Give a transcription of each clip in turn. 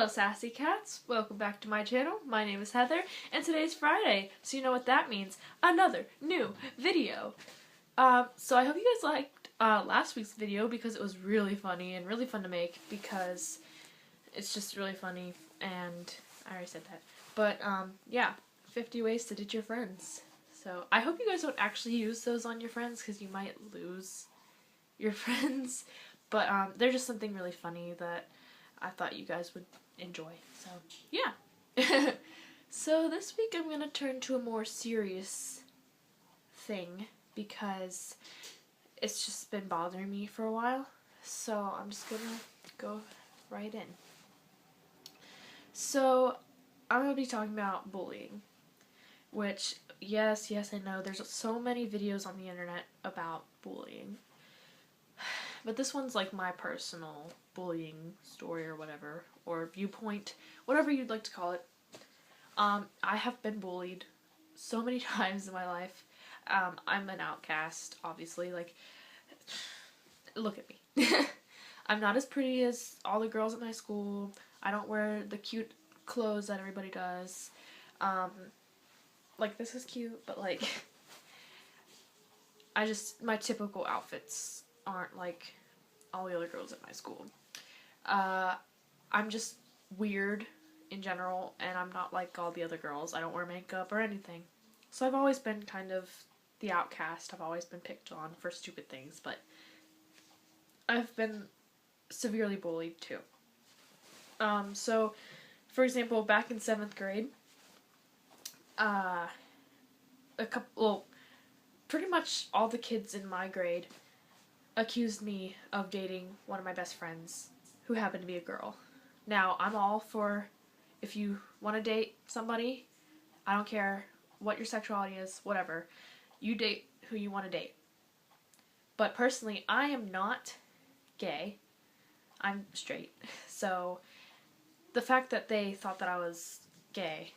Hello Sassycats, welcome back to my channel. My name is Heather and today's Friday, so you know what that means. Another new video. So I hope you guys liked last week's video because it was really funny and really fun to make because it's just really funny and I already said that. But yeah, 50 ways to ditch your friends. So I hope you guys don't actually use those on your friends because you might lose your friends. But they're just something really funny that I thought you guys would enjoy. So, yeah. So this week I'm going to turn to a more serious thing because it's just been bothering me for a while. So I'm just going to go right in. So I'm going to be talking about bullying. Which, yes, I know there's so many videos on the internet about bullying. But this one's like my personal bullying story or whatever, or viewpoint, whatever you'd like to call it. I have been bullied so many times in my life. I'm an outcast, obviously. Like, look at me. I'm not as pretty as all the girls at my school. I don't wear the cute clothes that everybody does. Like, this is cute, but like, my typical outfits aren't like all the other girls at my school. I'm just weird in general, and I'm not like all the other girls. I don't wear makeup or anything. So I've always been kind of the outcast. I've always been picked on for stupid things, but I've been severely bullied too. So, for example, back in 7th grade, pretty much all the kids in my grade accused me of dating one of my best friends who happened to be a girl. Now, I'm all for if you want to date somebody, I don't care what your sexuality is, whatever, you date who you want to date. But personally, I am not gay. I'm straight. So the fact that they thought that I was gay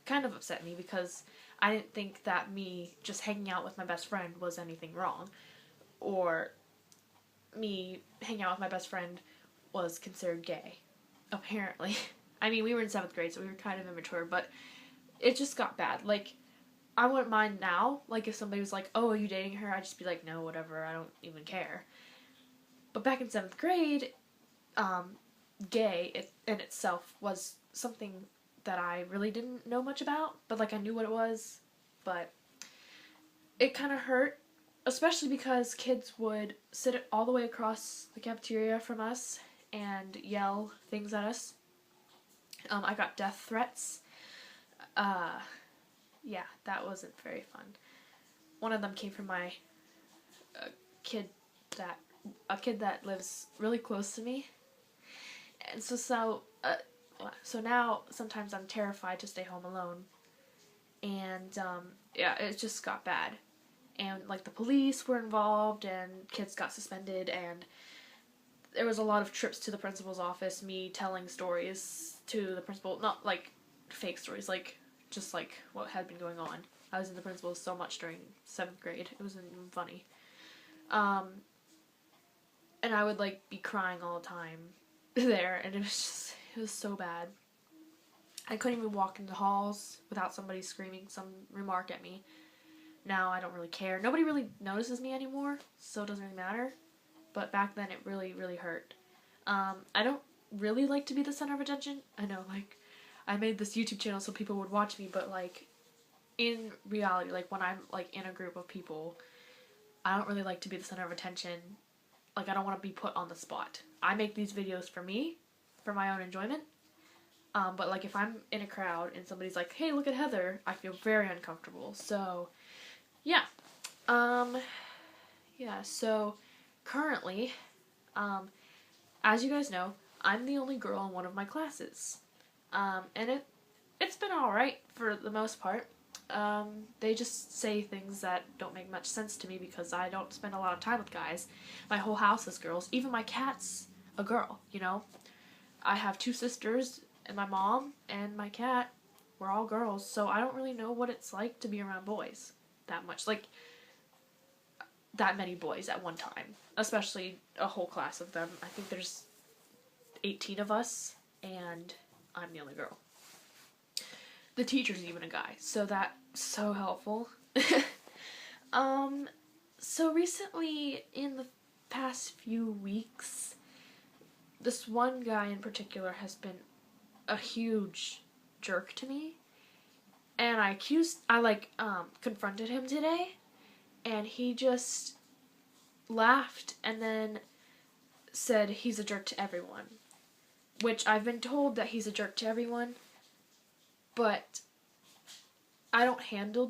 kind of upset me because I didn't think that me just hanging out with my best friend was anything wrong. Or me hanging out with my best friend was considered gay. Apparently. I mean, we were in 7th grade, so we were kind of immature, but it just got bad. Like, I wouldn't mind now. Like, if somebody was like, oh, are you dating her? I'd just be like, no, whatever, I don't even care. But back in 7th grade, gay in itself was something that I really didn't know much about, but like I knew what it was, but it kind of hurt, especially because kids would sit all the way across the cafeteria from us and yell things at us. I got death threats. Yeah, that wasn't very fun. One of them came from my kid that lives really close to me, and so now sometimes I'm terrified to stay home alone, and yeah, it just got bad, and like the police were involved, and kids got suspended, and there was a lot of trips to the principal's office, me telling stories to the principal, not like fake stories, like just like what had been going on. I was in the principal so much during 7th grade, it wasn't even funny. And I would like be crying all the time there, and it was so bad. I couldn't even walk into halls without somebody screaming some remark at me. Now I don't really care. Nobody really notices me anymore, so it doesn't really matter. But back then it really, really hurt. I don't really like to be the center of attention. I know, like, I made this YouTube channel so people would watch me, but like, in reality, like when I'm like in a group of people, I don't really like to be the center of attention. Like, I don't want to be put on the spot. I make these videos for me, for my own enjoyment. But like if I'm in a crowd and somebody's like, hey, look at Heather, I feel very uncomfortable. So, yeah. Yeah, so currently, as you guys know, I'm the only girl in one of my classes. And it's been alright for the most part. They just say things that don't make much sense to me because I don't spend a lot of time with guys. My whole house is girls. Even my cat's a girl, you know? I have 2 sisters, and my mom and my cat, we're all girls, so I don't really know what it's like to be around boys that much. Like, that many boys at one time. Especially a whole class of them. I think there's 18 of us, and I'm the only girl. The teacher's even a guy, so that's so helpful. So recently, in the past few weeks, this one guy in particular has been a huge jerk to me, and I confronted him today, and he just laughed and then said he's a jerk to everyone, which I've been told that he's a jerk to everyone, but I don't handle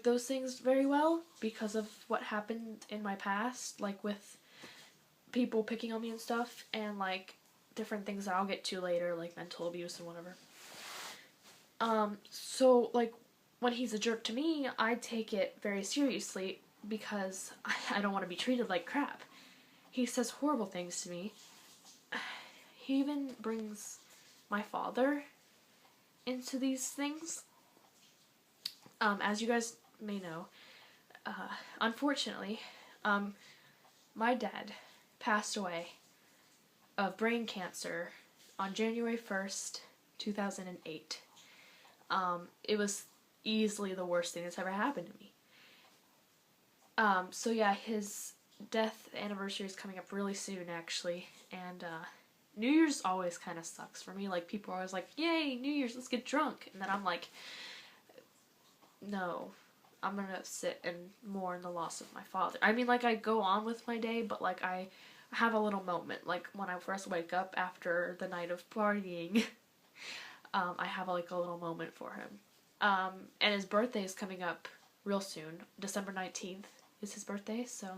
those things very well because of what happened in my past, like with people picking on me and stuff, and like different things that I'll get to later, like mental abuse and whatever. So like when he's a jerk to me, I take it very seriously because I don't want to be treated like crap. He says horrible things to me. He even brings my father into these things. As you guys may know, unfortunately, my dad passed away of brain cancer on January 1st, 2008. It was easily the worst thing that's ever happened to me. So yeah, his death anniversary is coming up really soon, actually, and New Year's always kind of sucks for me. Like, people are always like, yay, New Year's, let's get drunk, and then I'm like, no, I'm gonna sit and mourn the loss of my father. I mean, like, I go on with my day, but like, I have a little moment, like when I first wake up after the night of partying. I have like a little moment for him. And his birthday is coming up real soon. December 19th is his birthday, so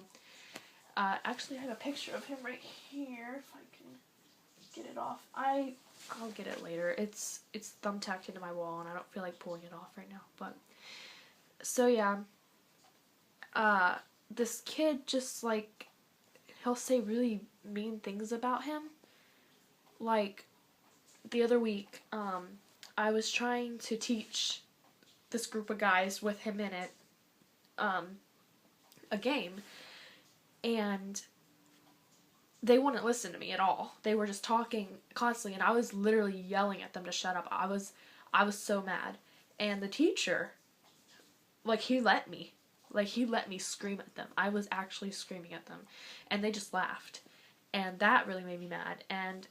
actually I have a picture of him right here if I can get it off. I'll get it later. It's thumbtacked into my wall and I don't feel like pulling it off right now, but so yeah, this kid just like, he'll say really mean things about him. Like, the other week, I was trying to teach this group of guys with him in it, a game, and they wouldn't listen to me at all. They were just talking constantly, and I was literally yelling at them to shut up. I was so mad. And the teacher, like, he let me scream at them. I was actually screaming at them, and they just laughed. And that really made me mad. And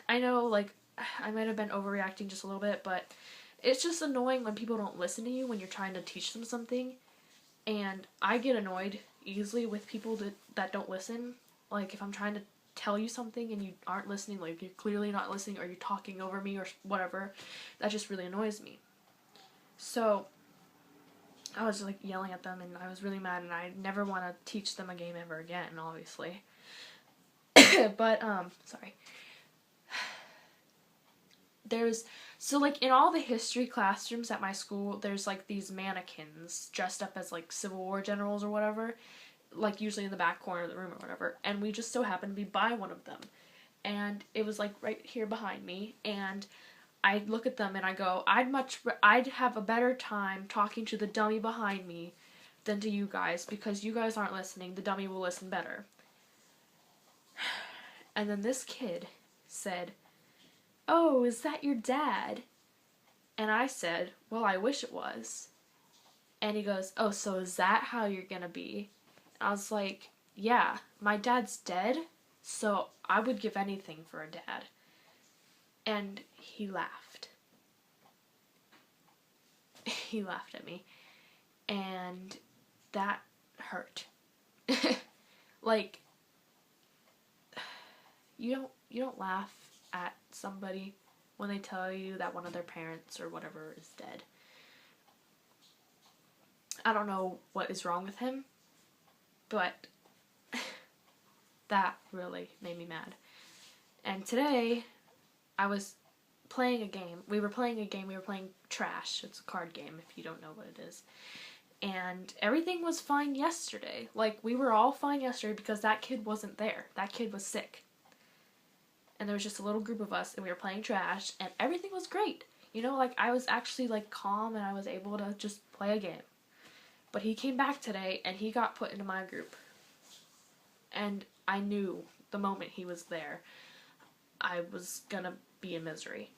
I know, like, I might have been overreacting just a little bit, but it's just annoying when people don't listen to you when you're trying to teach them something. And I get annoyed easily with people that don't listen. Like, if I'm trying to tell you something and you aren't listening, like, you're clearly not listening, or you're talking over me or whatever, that just really annoys me. So I was like yelling at them, and I was really mad, and I never want to teach them a game ever again, obviously. But sorry. So like in all the history classrooms at my school, there's like these mannequins dressed up as like Civil War generals or whatever, like usually in the back corner of the room or whatever, and we just so happened to be by one of them, and it was like right here behind me, and I look at them and I go, I'd have a better time talking to the dummy behind me than to you guys, because you guys aren't listening. The dummy will listen better. And then this kid said, oh, is that your dad? And I said, well, I wish it was. And he goes, oh, so is that how you're gonna be? And I was like, yeah, my dad's dead, so I would give anything for a dad. And he laughed. He laughed at me. And that hurt. Like, you don't laugh at somebody when they tell you that one of their parents or whatever is dead. I don't know what is wrong with him, but that really made me mad. And today, I was playing a game. We were playing Trash. It's a card game, if you don't know what it is. And everything was fine yesterday. Like, we were all fine yesterday because that kid wasn't there. That kid was sick. And there was just a little group of us, and we were playing Trash, and everything was great. You know, like, I was actually, like, calm, and I was able to just play a game. But he came back today, and he got put into my group. And I knew the moment he was there. I was gonna be in misery.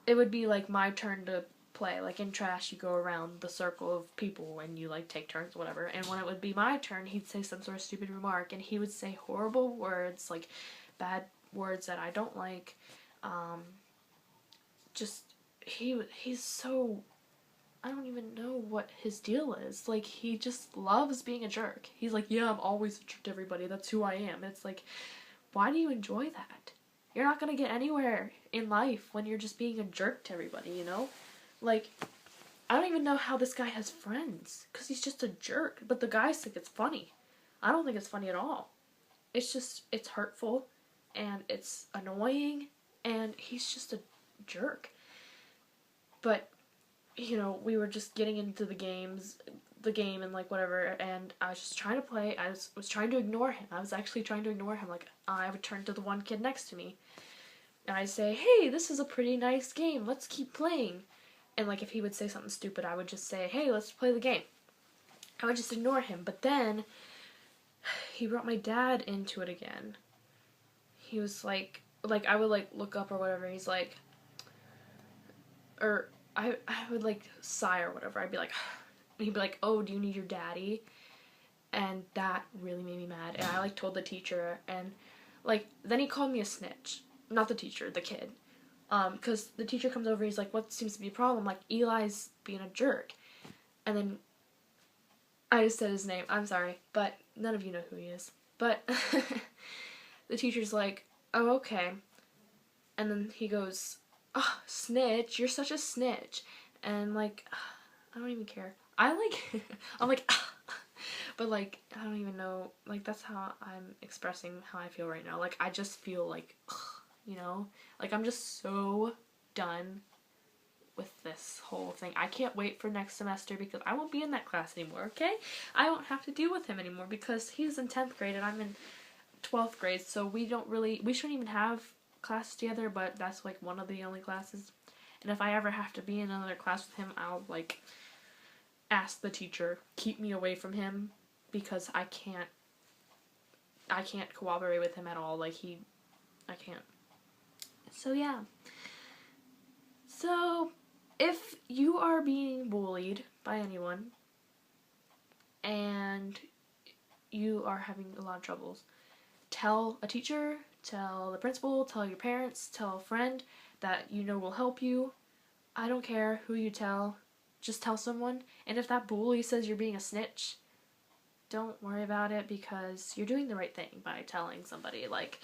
It would be like my turn to play. Like in trash, you go around the circle of people and you like take turns, whatever. And when it would be my turn, he'd say some sort of stupid remark, and he would say horrible words, like bad words that I don't like. Um, just he's so, I don't even know what his deal is. Like, he just loves being a jerk. He's like, yeah, I'm always a jerk to everybody. That's who I am. It's like, why do you enjoy that? You're not gonna get anywhere in life when you're just being a jerk to everybody, you know? Like, I don't even know how this guy has friends, because he's just a jerk. But the guys think it's funny. I don't think it's funny at all. It's just, it's hurtful, and it's annoying, and he's just a jerk. But, you know, we were just getting into the game and like whatever, and I was just trying to play. I was trying to ignore him. I was actually trying to ignore him. Like, I would turn to the one kid next to me, and I'd say, hey, this is a pretty nice game. Let's keep playing. And like, if he would say something stupid, I would just say, hey, let's play the game. I would just ignore him. But then he brought my dad into it again. He was like I would like look up or whatever. He's like, or I would like sigh or whatever. I'd be like, and he'd be like, oh, do you need your daddy? And that really made me mad. And I like told the teacher, and like then he called me a snitch. Not the teacher, the kid. Because the teacher comes over, he's like, what seems to be a problem? Like, Eli's being a jerk. And then I just said his name. I'm sorry, but none of you know who he is. But the teacher's like, oh, okay. And then he goes, oh, snitch, you're such a snitch. And like, I don't even care. I'm like, but like, I don't even know, like, that's how I'm expressing how I feel right now. Like, I just feel like, you know, like, I'm just so done with this whole thing. I can't wait for next semester because I won't be in that class anymore, okay? I won't have to deal with him anymore because he's in 10th grade and I'm in 12th grade, so we shouldn't even have classes together, but that's like one of the only classes. And if I ever have to be in another class with him, I'll like ask the teacher, keep me away from him, because I can't cooperate with him at all. Like, I can't. So yeah. So, if you are being bullied by anyone, and you are having a lot of troubles, tell a teacher, tell the principal, tell your parents, tell a friend that you know will help you. I don't care who you tell, just tell someone. And if that bully says you're being a snitch, don't worry about it, because you're doing the right thing by telling somebody. Like,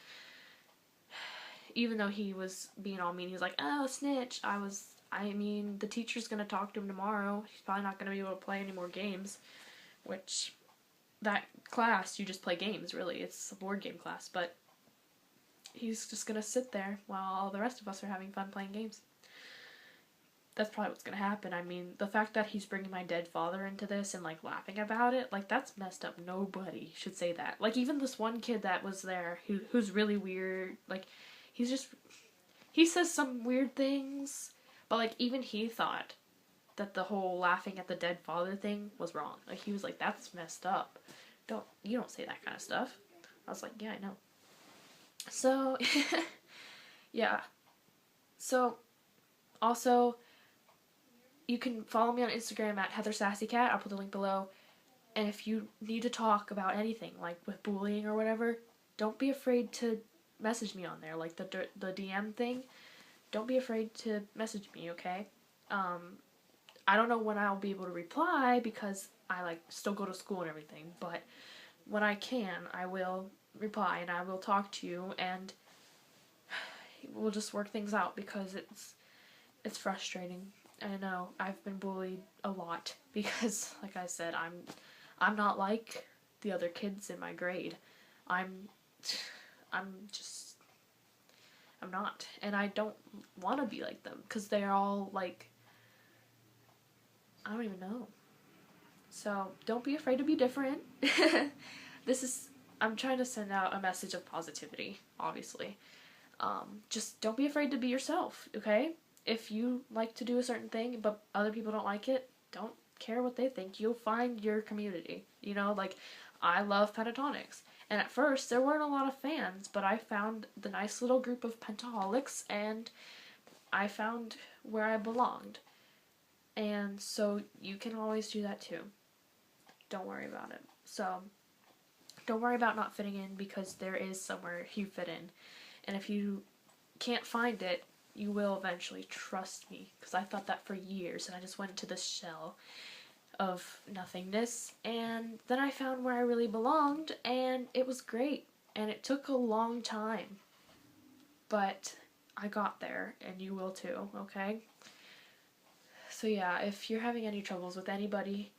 even though he was being all mean, he was like, oh, snitch. I mean, the teacher's gonna talk to him tomorrow. He's probably not gonna be able to play any more games, which, that class, you just play games, really. It's a board game class, but he's just gonna sit there while all the rest of us are having fun playing games. That's probably what's gonna happen. I mean, the fact that he's bringing my dead father into this and, like, laughing about it, like, that's messed up. Nobody should say that. Like, even this one kid that was there, who's really weird, like, he says some weird things, but, like, even he thought that the whole laughing at the dead father thing was wrong. Like, he was like, that's messed up. You don't say that kind of stuff. I was like, yeah, I know. So, yeah. So, also, you can follow me on Instagram at Sassycat. I'll put the link below. And if you need to talk about anything, like with bullying or whatever, don't be afraid to message me on there. Like the DM thing, don't be afraid to message me, okay? I don't know when I'll be able to reply because I like still go to school and everything, but when I can, I will reply and I will talk to you, and we'll just work things out, because it's frustrating. I know I've been bullied a lot because, like I said, I'm not like the other kids in my grade. I'm not, and I don't want to be like them, because they're all like, I don't even know. So don't be afraid to be different. I'm trying to send out a message of positivity, obviously. Just don't be afraid to be yourself, okay? If you like to do a certain thing, but other people don't like it, don't care what they think. You'll find your community. You know, like, I love pentatonics, And at first, there weren't a lot of fans, but I found the nice little group of pentaholics, and I found where I belonged. And so you can always do that too. Don't worry about it. So don't worry about not fitting in, because there is somewhere you fit in. And if you can't find it, you will eventually. Trust me, because I thought that for years, and I just went into this shell of nothingness, and then I found where I really belonged, and it was great. And it took a long time, but I got there, and you will too, okay? So yeah, if you're having any troubles with anybody,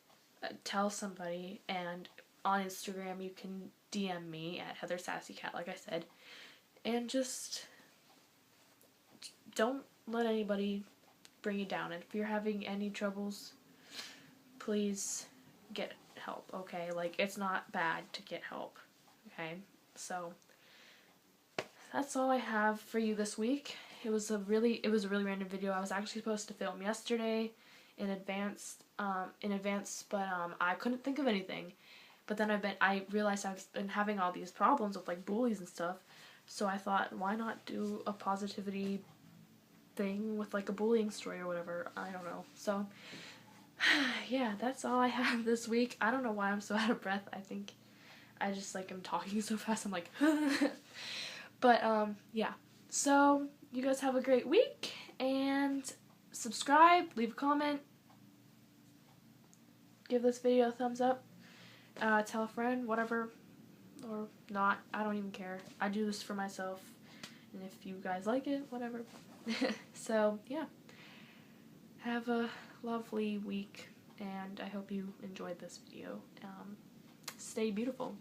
tell somebody, and on Instagram you can DM me at Heather Sassycat, like I said, and just don't let anybody bring you down. And if you're having any troubles, please get help, okay? Like, it's not bad to get help, okay? So that's all I have for you this week. It was a really random video. I was actually supposed to film yesterday in advance, but I couldn't think of anything. But then I realized I've been having all these problems with like bullies and stuff. So I thought, why not do a positivity thing with like a bullying story or whatever? I don't know. So yeah, that's all I have this week. I don't know why I'm so out of breath. I think I just like am talking so fast. I'm like but yeah. So you guys have a great week, and subscribe, leave a comment, give this video a thumbs up, tell a friend, whatever, or not. I don't even care. I do this for myself, and if you guys like it, whatever. So yeah, have a lovely week, and I hope you enjoyed this video. Stay beautiful.